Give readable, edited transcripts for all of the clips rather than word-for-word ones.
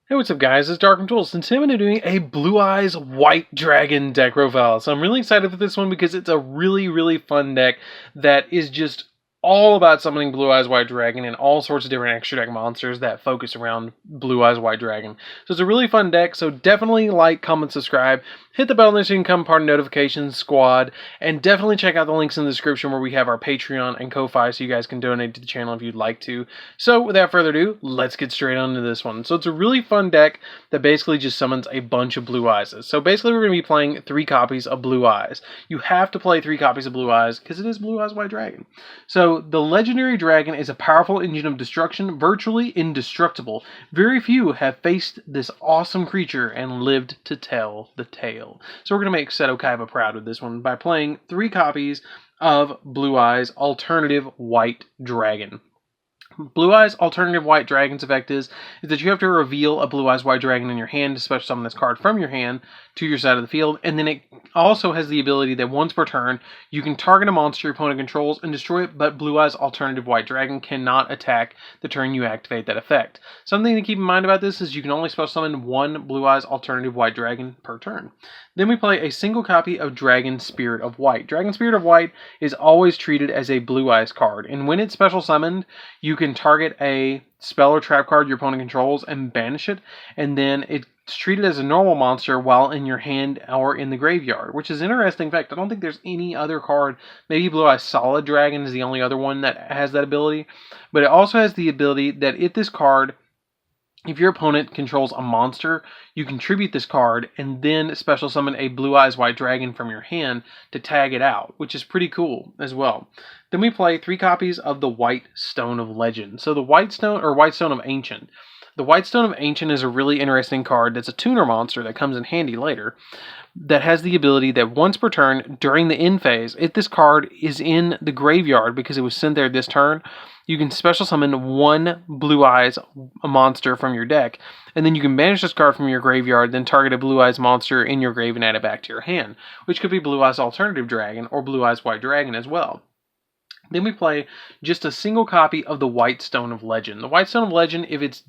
Hey, what's up guys, it's DarkArmedDuelist, and today I'm going to be doing a Blue Eyes White Dragon deck profile. So I'm really excited for this one because it's a really fun deck that is just all about summoning Blue Eyes White Dragon and all sorts of different extra deck monsters that focus around Blue Eyes White Dragon. So it's a really fun deck, so definitely like, comment, subscribe, hit the bell so you can become part of the notifications squad, and definitely check out the links in the description where we have our Patreon and Ko-Fi so you guys can donate to the channel if you'd like to. So without further ado, let's get straight on to this one. So it's a really fun deck that basically just summons a bunch of Blue Eyes. So basically we're going to be playing 3 copies of Blue Eyes. You have to play 3 copies of Blue Eyes because it is Blue Eyes White Dragon. So the legendary dragon is a powerful engine of destruction, virtually indestructible. Very few have faced this awesome creature and lived to tell the tale. So we're going to make Seto Kaiba proud with this one by playing 3 copies of Blue Eyes Alternative White Dragon. Blue Eyes Alternative White Dragon's effect is that you have to reveal a Blue Eyes White Dragon in your hand to special summon this card from your hand to your side of the field, and then it also has the ability that once per turn, you can target a monster your opponent controls and destroy it, but Blue Eyes Alternative White Dragon cannot attack the turn you activate that effect. Something to keep in mind about this is you can only special summon 1 Blue Eyes Alternative White Dragon per turn. Then we play a single copy of Dragon Spirit of White. Dragon Spirit of White is always treated as a Blue Eyes card, and when it's special summoned, you can target a spell or trap card your opponent controls and banish it, and then it's treated as a normal monster while in your hand or in the graveyard, which is an interesting fact. I don't think there's any other card, maybe Blue Eyes Solid Dragon is the only other one that has that ability, but it also has the ability that if your opponent controls a monster, you contribute this card and then special summon a Blue Eyes White Dragon from your hand to tag it out, which is pretty cool as well. Then we play 3 copies of the White Stone of Legend. So the White Stone of Ancient. The White Stone of Ancient is a really interesting card that's a tuner monster that comes in handy later, that has the ability that once per turn during the end phase, if this card is in the graveyard because it was sent there this turn, you can special summon 1 Blue Eyes monster from your deck, and then you can banish this card from your graveyard, then target a Blue Eyes monster in your grave and add it back to your hand, which could be Blue Eyes Alternative Dragon or Blue Eyes White Dragon as well. Then we play just a single copy of the White Stone of Legend. The White Stone of Legend, if it's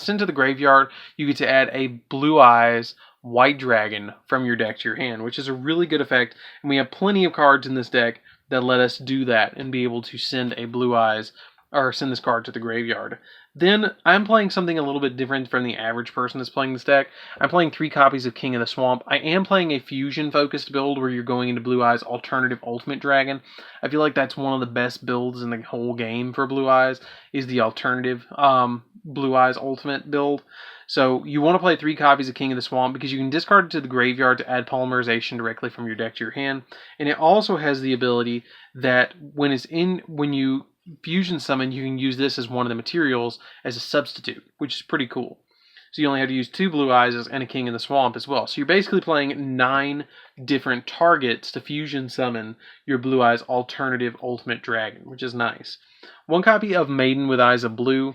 sent to the graveyard, you get to add a Blue Eyes White Dragon from your deck to your hand, which is a really good effect, and we have plenty of cards in this deck that let us do that and be able to send a Blue Eyes, or send this card to the graveyard. Then I'm playing something a little bit different from the average person that's playing this deck. I'm playing 3 copies of King of the Swamp. I am playing a fusion-focused build where you're going into Blue Eyes Alternative Ultimate Dragon. I feel like that's one of the best builds in the whole game for Blue Eyes, is the alternative Blue Eyes Ultimate build. So you want to play 3 copies of King of the Swamp because you can discard it to the graveyard to add polymerization directly from your deck to your hand. And it also has the ability that when you fusion summon, you can use this as one of the materials as a substitute, which is pretty cool. So you only have to use 2 Blue Eyes and a King in the Swamp as well. So you're basically playing 9 different targets to fusion summon your Blue Eyes Alternative Ultimate Dragon, which is nice. 1 copy of Maiden with Eyes of Blue.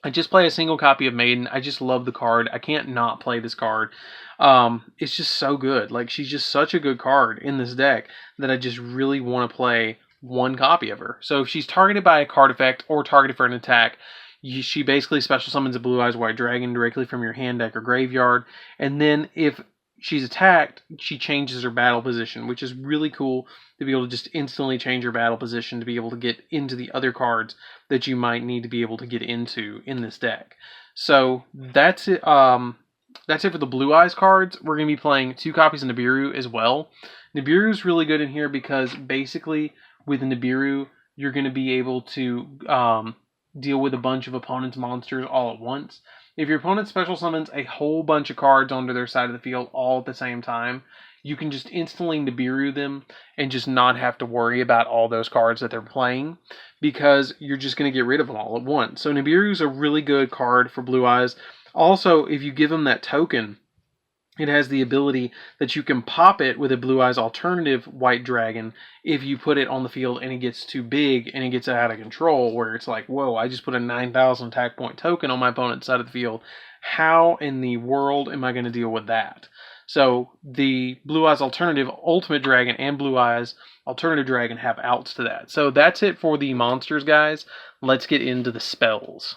I just play a single copy of Maiden. I just love the card. I can't not play this card. It's just so good. Like, she's just such a good card in this deck that I just really want to play 1 copy of her. So if she's targeted by a card effect or targeted for an attack, she basically special summons a Blue Eyes White Dragon directly from your hand, deck, or graveyard. And then if she's attacked, she changes her battle position, which is really cool to be able to just instantly change your battle position to be able to get into the other cards that you might need to be able to get into in this deck. So that's it. That's it for the Blue Eyes cards. We're going to be playing 2 copies of Nibiru as well. Nibiru is really good in here because basically with Nibiru, you're going to be able to deal with a bunch of opponent's monsters all at once. If your opponent special summons a whole bunch of cards onto their side of the field all at the same time, you can just instantly Nibiru them and just not have to worry about all those cards that they're playing because you're just going to get rid of them all at once. So Nibiru is a really good card for Blue Eyes. Also, if you give them that token, it has the ability that you can pop it with a Blue Eyes Alternative White Dragon if you put it on the field and it gets too big and it gets out of control, where it's like, whoa, I just put a 9,000 attack point token on my opponent's side of the field. How in the world am I going to deal with that? So the Blue Eyes Alternative Ultimate Dragon and Blue Eyes Alternative Dragon have outs to that. So that's it for the monsters, guys. Let's get into the spells.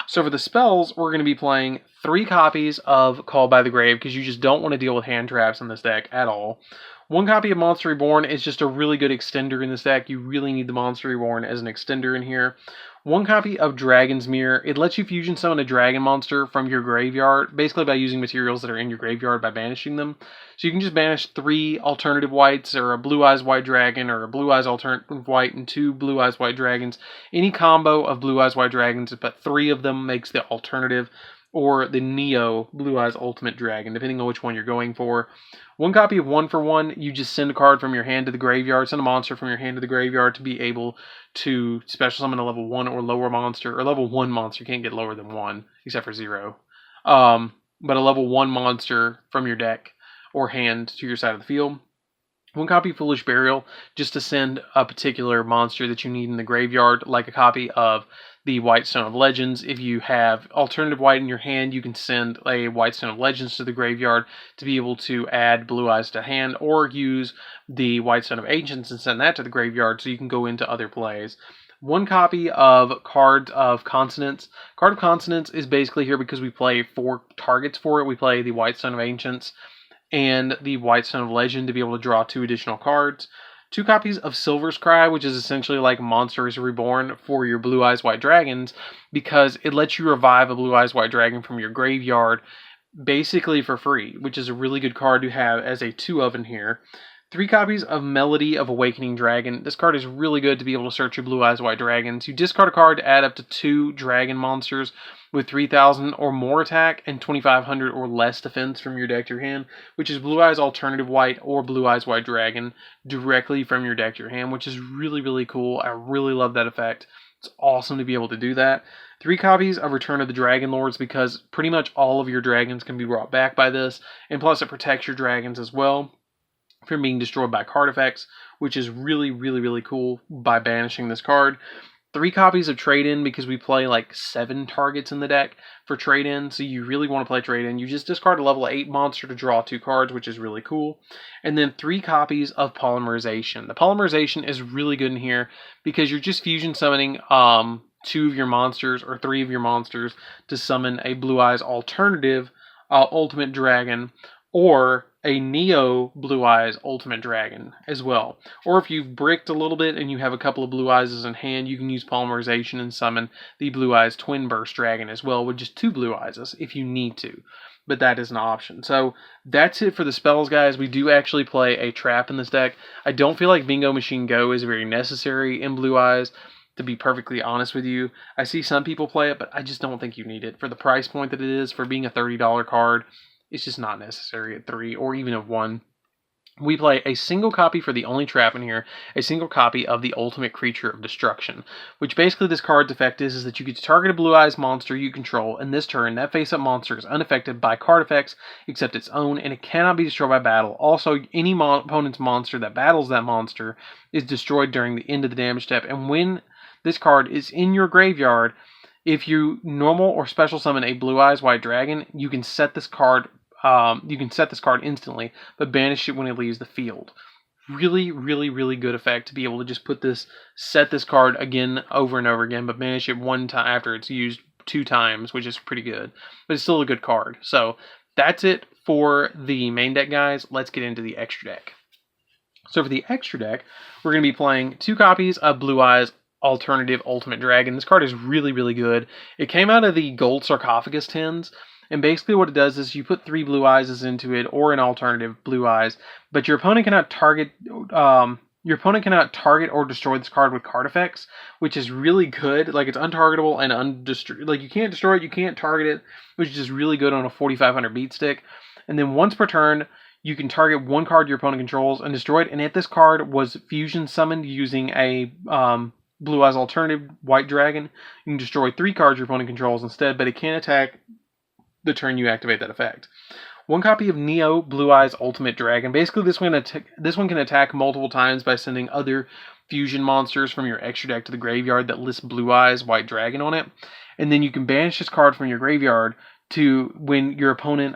So for the spells, we're going to be playing 3 copies of Called by the Grave, because you just don't want to deal with hand traps in this deck at all. 1 copy of Monster Reborn is just a really good extender in this deck. You really need the Monster Reborn as an extender in here. 1 copy of Dragon's Mirror. It lets you fusion summon a dragon monster from your graveyard, basically by using materials that are in your graveyard by banishing them. So you can just banish 3 alternative whites, or a Blue Eyes White Dragon, or a Blue Eyes alternative white, and 2 Blue Eyes White Dragons. Any combo of Blue Eyes White Dragons, but 3 of them makes the alternative, or the Neo Blue Eyes Ultimate Dragon, depending on which one you're going for. 1 copy of 1-for-1, you just send a card from your hand to the graveyard, send a monster from your hand to the graveyard to be able to special summon a level 1 or lower monster, or level 1 monster. You can't get lower than 1, except for 0. But a level 1 monster from your deck or hand to your side of the field. 1 copy of Foolish Burial, just to send a particular monster that you need in the graveyard, like a copy of the White Stone of Legends. If you have alternative white in your hand, you can send a White Stone of Legends to the graveyard to be able to add Blue Eyes to hand, or use the White Stone of Ancients and send that to the graveyard so you can go into other plays. 1 copy of Card of Consonance. Card of Consonance is basically here because we play 4 targets for it. We play the White Stone of Ancients and the White Stone of Legend to be able to draw 2 additional cards. 2 copies of Silver's Cry, which is essentially like Monsters Reborn for your Blue Eyes White Dragons, because it lets you revive a Blue Eyes White Dragon from your graveyard basically for free, which is a really good card to have as a 2 of in here. 3 copies of Melody of Awakening Dragon. This card is really good to be able to search your Blue Eyes White Dragons. You discard a card to add up to 2 dragon monsters with 3,000 or more attack and 2,500 or less defense from your deck to your hand, which is Blue Eyes Alternative White or Blue Eyes White Dragon directly from your deck to your hand, which is really, really cool. I really love that effect. It's awesome to be able to do that. 3 copies of Return of the Dragon Lords, because pretty much all of your dragons can be brought back by this, and plus it protects your dragons as well from being destroyed by card effects, which is really, really, really cool by banishing this card. 3 copies of Trade-In, because we play like 7 targets in the deck for Trade-In, so you really want to play Trade-In. You just discard a level 8 monster to draw 2 cards, which is really cool. And then 3 copies of Polymerization. The Polymerization is really good in here because you're just fusion summoning 2 of your monsters or 3 of your monsters to summon a Blue Eyes Alternative Ultimate Dragon, or a Neo Blue Eyes Ultimate Dragon as well. Or if you've bricked a little bit and you have a couple of Blue Eyes in hand, you can use Polymerization and summon the Blue Eyes Twin Burst Dragon as well, with just 2 Blue Eyes if you need to. But that is an option. So that's it for the spells, guys. We do actually play a trap in this deck. I don't feel like Bingo Machine Go is very necessary in Blue Eyes, to be perfectly honest with you. I see some people play it, but I just don't think you need it. For the price point that it is, for being a $30 card, it's just not necessary at 3 or even at 1. We play a single copy for the only trap in here, a single copy of the Ultimate Creature of Destruction, which basically this card's effect is that you get to target a Blue Eyes monster you control, and this turn that face-up monster is unaffected by card effects except its own, and it cannot be destroyed by battle. Also, any opponent's monster that battles that monster is destroyed during the end of the damage step, and when this card is in your graveyard, if you normal or special summon a Blue Eyes White Dragon, you can set this card instantly, but banish it when it leaves the field. Really, really, really good effect to be able to just set this card again over and over again, but banish it 1 time after it's used 2 times, which is pretty good. But it's still a good card. So that's it for the main deck, guys. Let's get into the extra deck. So for the extra deck, we're going to be playing 2 copies of Blue Eyes Alternative Ultimate Dragon. This card is really, really good. It came out of the Gold Sarcophagus tins. And basically what it does is you put 3 Blue Eyes into it, or an alternative Blue Eyes, but your opponent cannot target or destroy this card with card effects, which is really good. Like, it's untargetable and like, you can't destroy it, you can't target it, which is just really good on a 4500 beat stick. And then once per turn, you can target 1 card your opponent controls and destroy it. And if this card was fusion summoned using a Blue Eyes Alternative White Dragon, you can destroy 3 cards your opponent controls instead, but it can't attack the turn you activate that effect. 1 copy of Neo Blue Eyes Ultimate Dragon. Basically, this one can attack multiple times by sending other fusion monsters from your extra deck to the graveyard that lists Blue Eyes White Dragon on it. And then you can banish this card from your graveyard to when your opponent,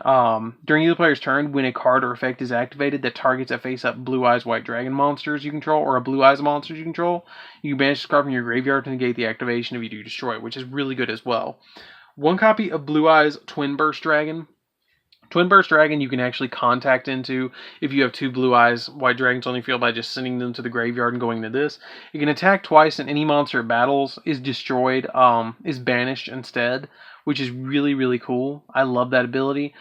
during either player's turn, when a card or effect is activated that targets a face-up Blue Eyes White Dragon monsters you control, or a Blue Eyes monsters you control, you can banish this card from your graveyard to negate the activation if you do destroy it, which is really good as well. 1 copy of Blue Eyes Twin Burst Dragon. Twin Burst Dragon you can actually contact into if you have 2 Blue Eyes White Dragons on your field by just sending them to the graveyard and going to this. It can attack twice, and any monster it battles is destroyed, is banished instead, which is really, really cool. I love that ability.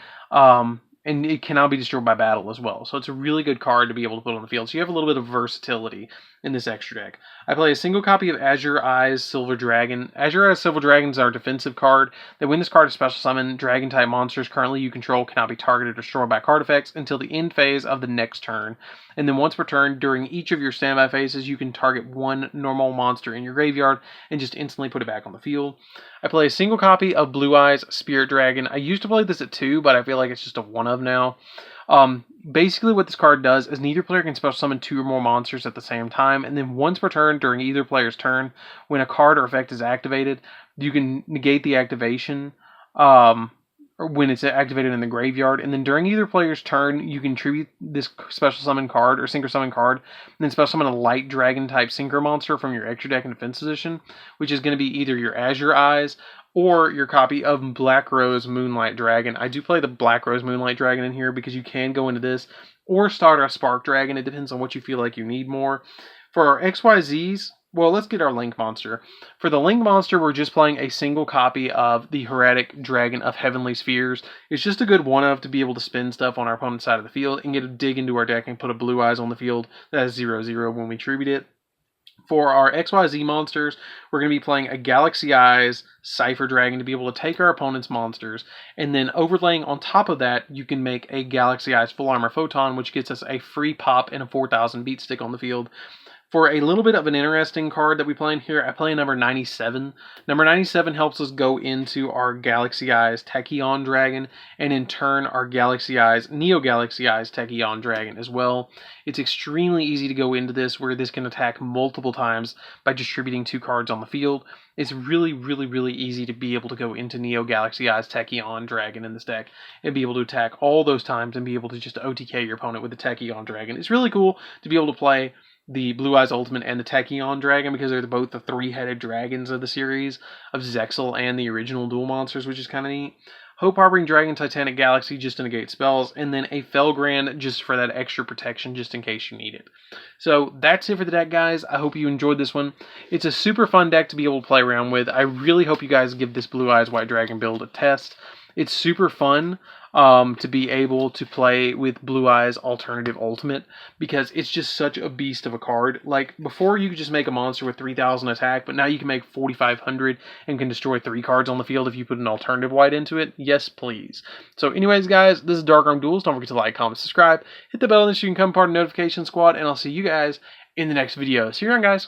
And it can now be destroyed by battle as well. So it's a really good card to be able to put on the field. So you have a little bit of versatility in this extra deck. I play a single copy of Azure Eyes Silver Dragon. Azure Eyes Silver Dragon is our defensive card. That when this card is special summon, Dragon-type monsters currently you control cannot be targeted or destroyed by card effects until the end phase of the next turn. And then once per turn, during each of your standby phases, you can target 1 normal monster in your graveyard and just instantly put it back on the field. I play a single copy of Blue Eyes Spirit Dragon. I used to play this at 2, but I feel like it's just a 1 of now. Basically what this card does is neither player can special summon 2 or more monsters at the same time, and then once per turn during either player's turn, when a card or effect is activated, you can negate the activation or when it's activated in the graveyard, and then during either player's turn, you can tribute this special summon card or synchro summon card, and then special summon a light dragon type synchro monster from your extra deck in defense position, which is going to be either your Azure Eyes or your copy of Black Rose Moonlight Dragon. I do play the Black Rose Moonlight Dragon in here because you can go into this or start a Spark Dragon. It depends on what you feel like you need more. For our XYZs, well, let's get our Link Monster. For the Link Monster, we're just playing a single copy of the Heretic Dragon of Heavenly Spheres. It's just a good one-of to be able to spin stuff on our opponent's side of the field and get a dig into our deck and put a Blue Eyes on the field that has 0/0 when we tribute it. For our XYZ monsters, we're going to be playing a Galaxy Eyes Cypher Dragon to be able to take our opponent's monsters, and then overlaying on top of that, you can make a Galaxy Eyes Full Armor Photon, which gets us a free pop and a 4,000 beat stick on the field. For a little bit of an interesting card that we play in here, I play number 97. Number 97 helps us go into our Galaxy Eyes Tachyon Dragon, and in turn our Galaxy Eyes, Neo Galaxy Eyes Tachyon Dragon as well. It's extremely easy to go into this, where this can attack multiple times by distributing 2 cards on the field. It's really, really, really easy to be able to go into Neo Galaxy Eyes Tachyon Dragon in this deck and be able to attack all those times and be able to just OTK your opponent with the Tachyon Dragon. It's really cool to be able to play the Blue Eyes Ultimate and the Tachyon Dragon because they're both the 3-headed dragons of the series of Zexal and the original Duel Monsters, which is kind of neat. Hope Harboring Dragon Titanic Galaxy just to negate spells, and then a Felgrand just for that extra protection just in case you need it. So that's it for the deck, guys. I hope you enjoyed this one. It's a super fun deck to be able to play around with. I really hope you guys give this Blue Eyes White Dragon build a test. It's super fun to be able to play with Blue Eyes Alternative Ultimate because it's just such a beast of a card. Like, before you could just make a monster with 3,000 attack, but now you can make 4,500 and can destroy 3 cards on the field if you put an alternative white into it. Yes, please. So anyways, guys, this is DarkArmedDuelist. Don't forget to like, comment, subscribe, hit the bell so you can become part of the notification squad, and I'll see you guys in the next video. See you around, guys.